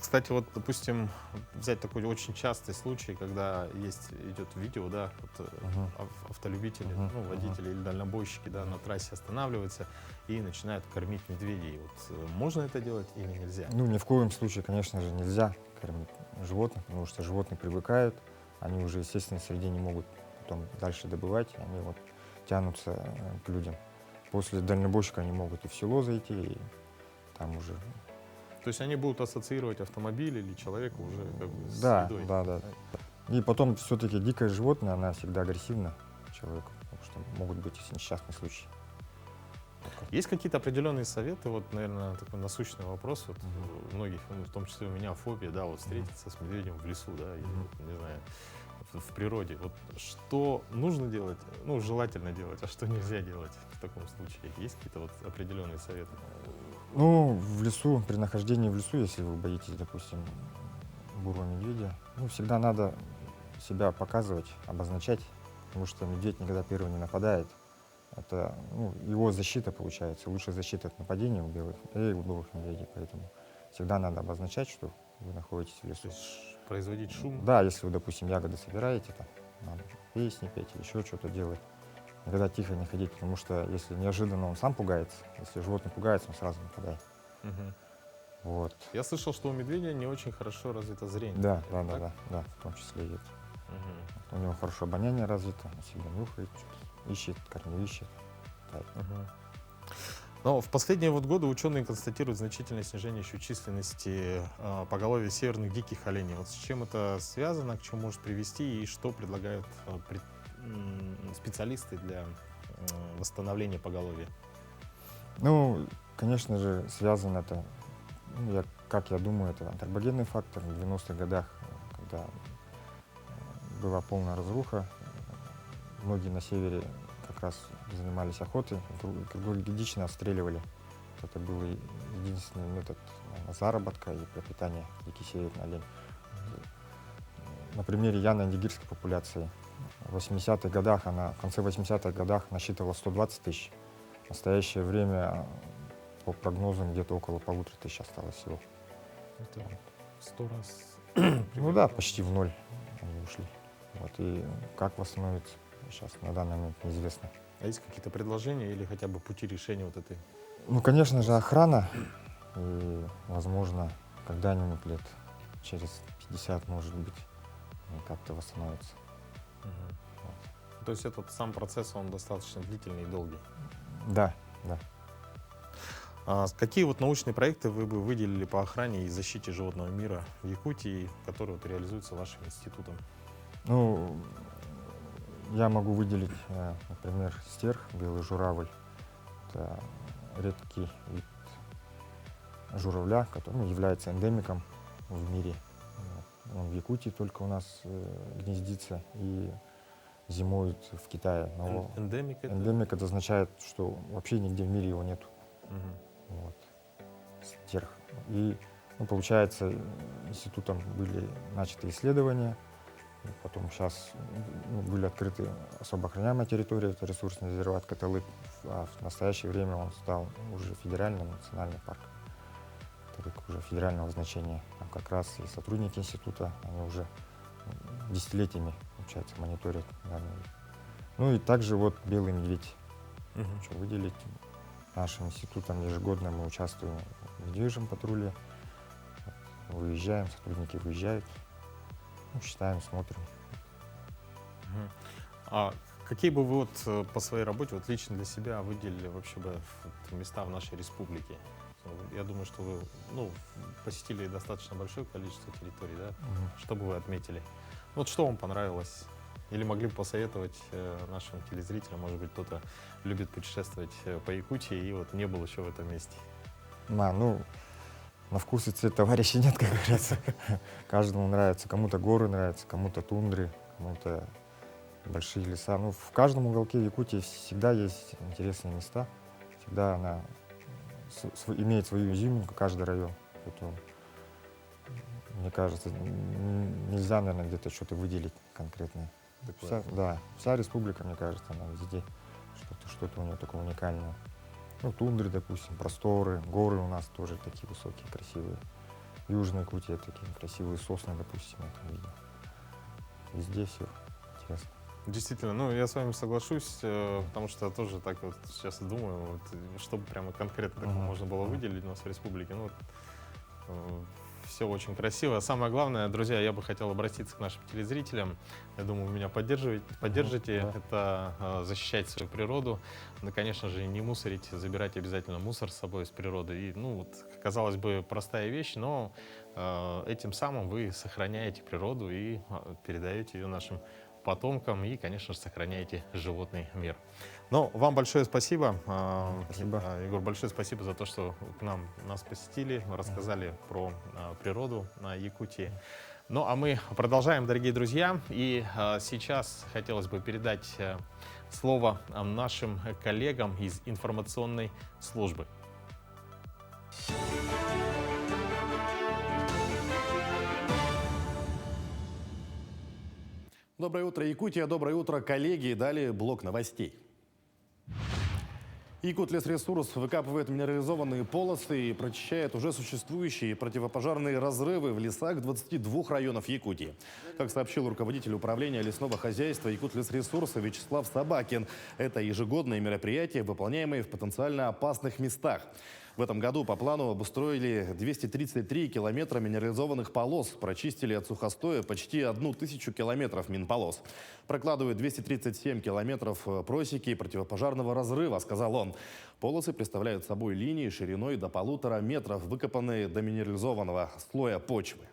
кстати, вот, допустим, взять такой очень частый случай, когда идет видео, да, вот, автолюбители, ну, водители или дальнобойщики, да, на трассе останавливаются и начинают кормить медведей. Вот, можно это делать или нельзя? Ну, ни в коем случае, конечно же, нельзя кормить животных, потому что животные привыкают, они уже, естественно, в среде не могут потом дальше добывать, они вот тянутся к людям. После дальнобойщика они могут и в село зайти, и там уже... То есть они будут ассоциировать автомобиль или человека уже как бы с Да, едой? да. И потом все-таки дикое животное, она всегда агрессивна человеку, потому что могут быть и несчастные случаи. Есть какие-то определенные советы? Вот, наверное, такой насущный вопрос. Вот, у многих, ну, в том числе у меня, фобия, да, вот встретиться с медведем в лесу, да, или, не знаю, в природе. Вот что нужно делать, ну, желательно делать, а что нельзя делать в таком случае? Есть какие-то вот определенные советы? Ну, в лесу, при нахождении в лесу, если вы боитесь, допустим, бурого медведя, ну, всегда надо себя показывать, обозначать, потому что медведь никогда первый не нападает. Это, ну, его защита получается, лучшая защита от нападения у белых и у бурых медведей, поэтому всегда надо обозначать, что вы находитесь в лесу. То есть производить шум? Да, если вы, допустим, ягоды собираете, там, надо песни петь или еще что-то делать. Никогда тихо не ходить, потому что если неожиданно он сам пугается, если животное пугается, он сразу нападает. Вот. Я слышал, что у медведя не очень хорошо развито зрение. Да, в том числе и это. У него хорошо обоняние развито, он всегда нюхает, ищет, корневище. Но в последние вот годы ученые констатируют значительное снижение еще численности поголовья северных диких оленей. Вот с чем это связано, к чему может привести и что предлагают специалисты для восстановления поголовья? Ну, конечно же, связано это, ну, как я думаю, это антропогенный фактор. В 90-х годах, когда была полная разруха, многие на севере как раз занимались охотой, круглогодично отстреливали. Это был единственный метод заработка и пропитания дикий северный олень. На примере яно-индигирской популяции в 80-х годах, в конце 80-х годах насчитывала 120 тысяч. В настоящее время, по прогнозам, где-то около 1500 осталось всего. Это 100 раз? Ну да, почти в ноль они ушли. Вот, и как восстановиться, сейчас на данный момент неизвестно. А есть какие-то предложения или хотя бы пути решения вот этой? Ну, конечно же, охрана. И, возможно, когда-нибудь лет через 50, может быть, как-то восстановится. Вот. То есть этот сам процесс, он достаточно длительный и долгий? Да. Какие вот научные проекты вы бы выделили по охране и защите животного мира в Якутии, которые вот реализуются вашим институтом? Ну, я могу выделить, например, стерх, белый журавль. Это редкий вид журавля, который является эндемиком в мире. Он в Якутии только у нас гнездится и зимует в Китае. Но эндемик это означает, что вообще нигде в мире его нету. Вот. Стерх. И, ну, получается, институтом были начаты исследования. Потом сейчас были открыты особо охраняемая территория, это ресурсный резерват Каталык, а в настоящее время он стал уже федеральным национальным парком. Это уже федерального значения. Там как раз и сотрудники института, они уже десятилетиями, получается, мониторят данный вид. Ну и также вот белый медведь. Что выделить. Нашим институтом ежегодно мы участвуем в медвежьем патруле. Выезжаем, сотрудники выезжают. Ну, считаем, смотрим. А какие бы вы вот по своей работе вот лично для себя выделили вообще бы вот места в нашей республике? Я думаю, что вы посетили достаточно большое количество территорий, да? Что бы вы отметили? Вот что вам понравилось? Или могли бы посоветовать нашим телезрителям, может быть, кто-то любит путешествовать по Якутии и вот не был еще в этом месте? На вкус и цвет товарищей нет, как говорится. Каждому нравится. Кому-то горы нравятся, кому-то тундры, кому-то большие леса. Ну, в каждом уголке Якутии всегда есть интересные места. Всегда она имеет свою изюминку, каждый район. Поэтому, мне кажется, нельзя, наверное, где-то что-то выделить конкретное. Вся республика, мне кажется, она везде что-то у нее такое уникальное. Ну, тундры, допустим, просторы, горы у нас тоже такие высокие, красивые. Южная Якутия такие красивые сосны, допустим, я там видел. Везде все интересно. Действительно, я с вами соглашусь, потому что я тоже так вот сейчас думаю, вот, чтобы прямо конкретно можно было выделить у нас в республике. Все очень красиво. Самое главное, друзья, я бы хотел обратиться к нашим телезрителям. Я думаю, вы меня поддержите. Это защищать свою природу. Ну, конечно же, не мусорить, забирать обязательно мусор с собой из природы. И, казалось бы, простая вещь, но этим самым вы сохраняете природу и передаете ее нашим потомкам и, конечно же, сохраняете животный мир. Но вам большое спасибо. Спасибо. Егор, большое спасибо за то, что нас посетили, рассказали про природу на Якутии. Ну, а мы продолжаем, дорогие друзья. И сейчас хотелось бы передать слово нашим коллегам из информационной службы. Доброе утро, Якутия. Доброе утро, коллеги. Далее блок новостей. Якутлесресурс выкапывает минерализованные полосы и прочищает уже существующие противопожарные разрывы в лесах 22 районов Якутии. Как сообщил руководитель управления лесного хозяйства Якутлесресурса Вячеслав Собакин, это ежегодное мероприятие, выполняемое в потенциально опасных местах. В этом году по плану обустроили 233 километра минерализованных полос, прочистили от сухостоя почти 1000 километров минполос. Прокладывают 237 километров просеки противопожарного разрыва, сказал он. Полосы представляют собой линии шириной до 1,5 метра, выкопанные до минерализованного слоя почвы.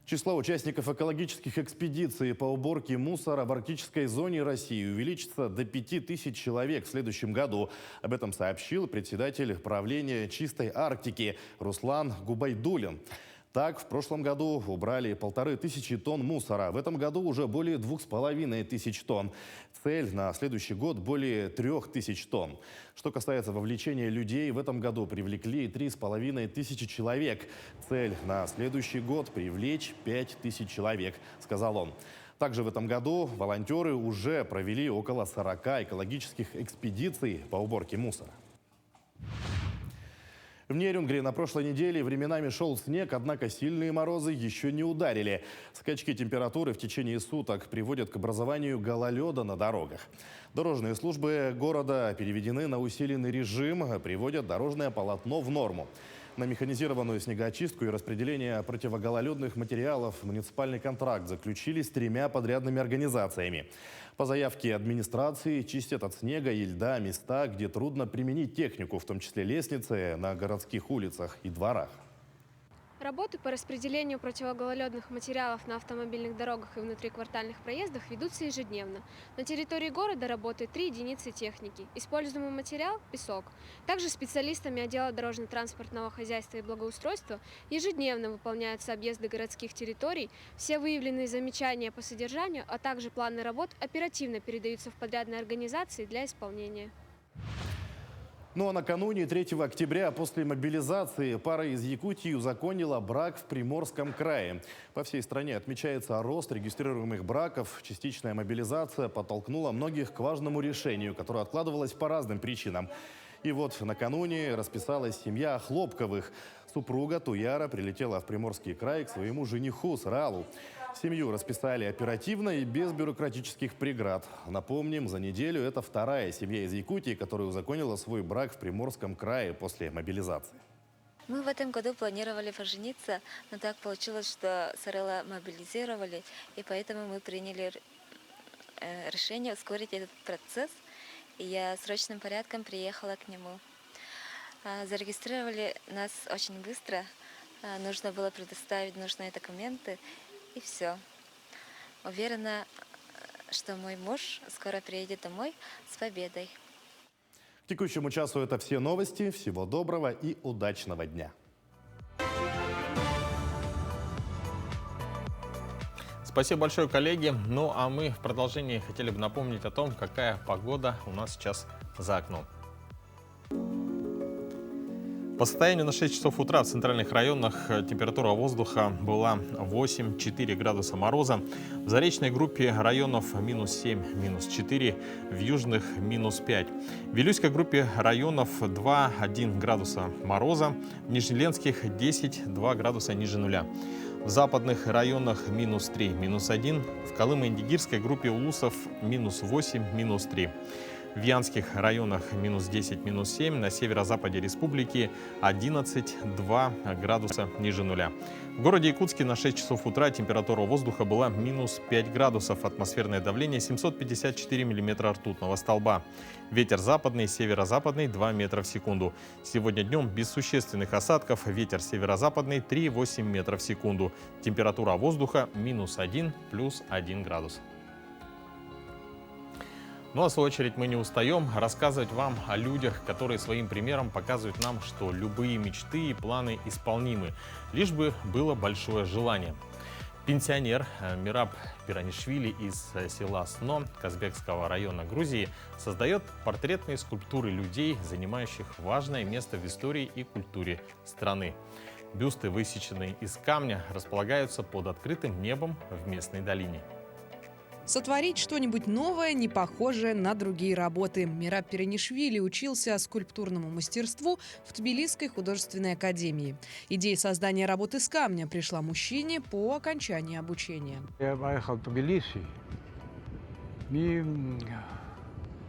Число участников экологических экспедиций по уборке мусора в арктической зоне России увеличится до 5000 человек в следующем году. Об этом сообщил председатель правления «Чистой Арктики» Руслан Губайдулин. Так, в прошлом году убрали 1500 тонн мусора. В этом году уже более 2500 тонн. Цель на следующий год более 3000 тонн. Что касается вовлечения людей, в этом году привлекли 3500 человек. Цель на следующий год привлечь 5000 человек, сказал он. Также в этом году волонтеры уже провели около 40 экологических экспедиций по уборке мусора. В Нерюнгри на прошлой неделе временами шел снег, однако сильные морозы еще не ударили. Скачки температуры в течение суток приводят к образованию гололеда на дорогах. Дорожные службы города переведены на усиленный режим, приводят дорожное полотно в норму. На механизированную снегоочистку и распределение противогололедных материалов муниципальный контракт заключили с 3 подрядными организациями. По заявке администрации чистят от снега и льда места, где трудно применить технику, в том числе лестницы на городских улицах и дворах. Работы по распределению противогололедных материалов на автомобильных дорогах и внутриквартальных проездах ведутся ежедневно. На территории города работают 3 единицы техники. Используемый материал – песок. Также специалистами отдела дорожно-транспортного хозяйства и благоустройства ежедневно выполняются объезды городских территорий. Все выявленные замечания по содержанию, а также планы работ оперативно передаются в подрядные организации для исполнения. Ну а накануне 3 октября после мобилизации пара из Якутии узаконила брак в Приморском крае. По всей стране отмечается рост регистрируемых браков. Частичная мобилизация подтолкнула многих к важному решению, которое откладывалось по разным причинам. И вот накануне расписалась семья Хлопковых. Супруга Туяра прилетела в Приморский край к своему жениху Сралу. Семью расписали оперативно и без бюрократических преград. Напомним, за неделю это вторая семья из Якутии, которая узаконила свой брак в Приморском крае после мобилизации. Мы в этом году планировали пожениться, но так получилось, что Сарела мобилизировали, и поэтому мы приняли решение ускорить этот процесс. И я срочным порядком приехала к нему. Зарегистрировали нас очень быстро, нужно было предоставить нужные документы, и все. Уверена, что мой муж скоро приедет домой с победой. К текущему часу это все новости. Всего доброго и удачного дня. Спасибо большое, коллеги. Ну а мы в продолжении хотели бы напомнить о том, какая погода у нас сейчас за окном. По состоянию на 6 часов утра в центральных районах температура воздуха была 8-4 градуса мороза. В заречной группе районов -7, -4, в южных -5. В Вилюйской группе районов 2-1 градуса мороза, в Нижнеленских 10-2 градуса ниже нуля. В западных районах -3, -1, в Колымо-Индигирской группе улусов -8, -3. В Янских районах -10, -7, на северо-западе республики 11-2 градуса ниже нуля. В городе Якутске на 6 часов утра температура воздуха была -5 градусов, атмосферное давление 754 миллиметра ртутного столба. Ветер западный, северо-западный 2 метра в секунду. Сегодня днем без существенных осадков, ветер северо-западный 3,8 метров в секунду. Температура воздуха -1, +1 градус. Ну а в свою очередь мы не устаем рассказывать вам о людях, которые своим примером показывают нам, что любые мечты и планы исполнимы, лишь бы было большое желание. Пенсионер Мираб Пиранишвили из села Сно Казбекского района Грузии создает портретные скульптуры людей, занимающих важное место в истории и культуре страны. Бюсты, высеченные из камня, располагаются под открытым небом в местной долине. Сотворить что-нибудь новое, не похожее на другие работы. Мираб Пиранишвили учился скульптурному мастерству в Тбилисской художественной академии. Идея создания работы с камня пришла мужчине по окончании обучения. Я поехал в Тбилиси и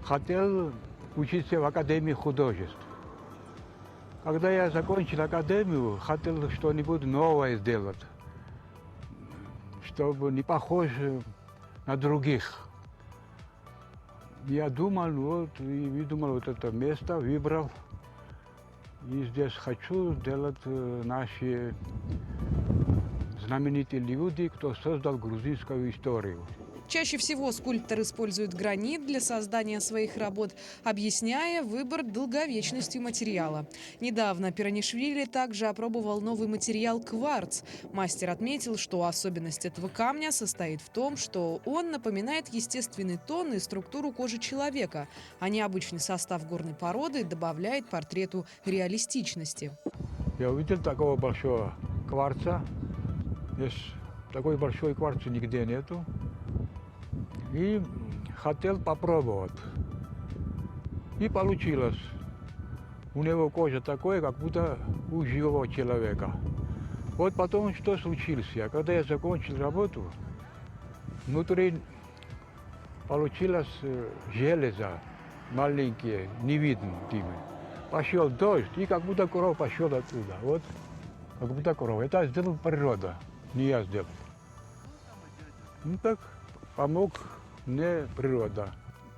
хотел учиться в Академии художеств. Когда я закончил академию, хотел что-нибудь новое сделать, чтобы не похоже на других. Я думал, вот это место выбрал. И здесь хочу сделать наши знаменитые люди, кто создал грузинскую историю. Чаще всего скульптор использует гранит для создания своих работ, объясняя выбор долговечностью материала. Недавно Пиранишвили также опробовал новый материал кварц. Мастер отметил, что особенность этого камня состоит в том, что он напоминает естественный тон и структуру кожи человека, а необычный состав горной породы добавляет портрету реалистичности. Я увидел такого большого кварца. Здесь такой большой кварца нигде нету. И хотел попробовать. И получилось. У него кожа такая, как будто у живого человека. Вот потом что случилось? Когда я закончил работу, внутри получилось железо маленькие, не видно дымы. Пошел дождь, и как будто кровь пошел оттуда. Вот, как будто кровь. Это сделала природа, не я сделал. Ну так, помог мне природа.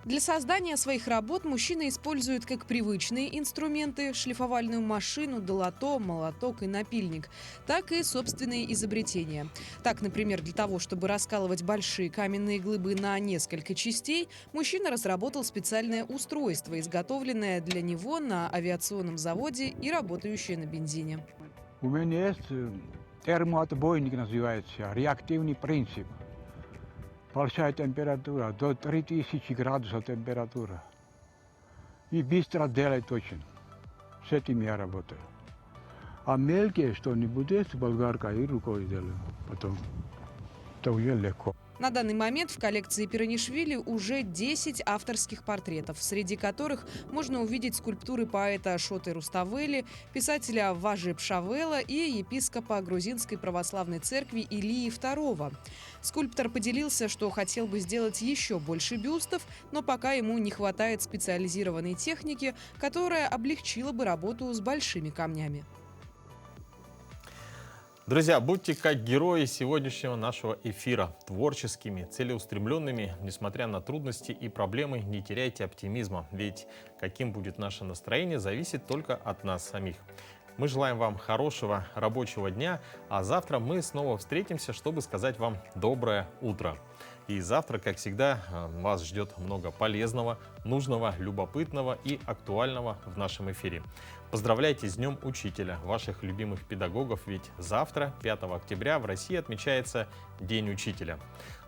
Для создания своих работ мужчина использует как привычные инструменты – шлифовальную машину, долото, молоток и напильник, так и собственные изобретения. Так, например, для того, чтобы раскалывать большие каменные глыбы на несколько частей, мужчина разработал специальное устройство, изготовленное для него на авиационном заводе и работающее на бензине. У меня есть термоотбойник, называется, реактивный принцип. Большая температура, до 3000 градусов температура. И быстро делает очень. С этим я работаю. А мелкие что-нибудь есть, болгарка и рукой делаю. Потом это уже легко. На данный момент в коллекции Пиранишвили уже 10 авторских портретов, среди которых можно увидеть скульптуры поэта Шоты Руставели, писателя Важи Пшавела и епископа Грузинской православной церкви Илии II. Скульптор поделился, что хотел бы сделать еще больше бюстов, но пока ему не хватает специализированной техники, которая облегчила бы работу с большими камнями. Друзья, будьте как герои сегодняшнего нашего эфира, творческими, целеустремленными, несмотря на трудности и проблемы, не теряйте оптимизма, ведь каким будет наше настроение, зависит только от нас самих. Мы желаем вам хорошего рабочего дня, а завтра мы снова встретимся, чтобы сказать вам доброе утро. И завтра, как всегда, вас ждет много полезного, нужного, любопытного и актуального в нашем эфире. Поздравляйте с Днем Учителя, ваших любимых педагогов, ведь завтра, 5 октября, в России отмечается День Учителя.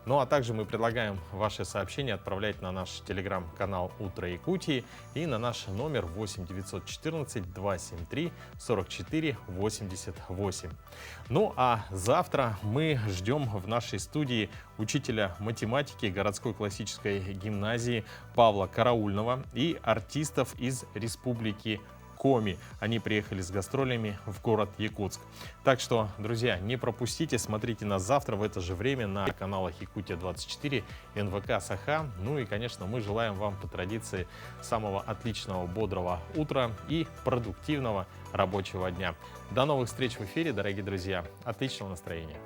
Ну а также мы предлагаем ваши сообщения отправлять на наш телеграм-канал «Утро Якутии» и на наш номер 8 914 273 44 88. Ну а завтра мы ждем в нашей студии учителя математики городской классической гимназии Павла Караульного и артистов из Республики Коми. Они приехали с гастролями в город Якутск. Так что, друзья, не пропустите, смотрите нас завтра в это же время на каналах Якутия-24, НВК Саха. Ну и, конечно, мы желаем вам по традиции самого отличного, бодрого утра и продуктивного рабочего дня. До новых встреч в эфире, дорогие друзья. Отличного настроения.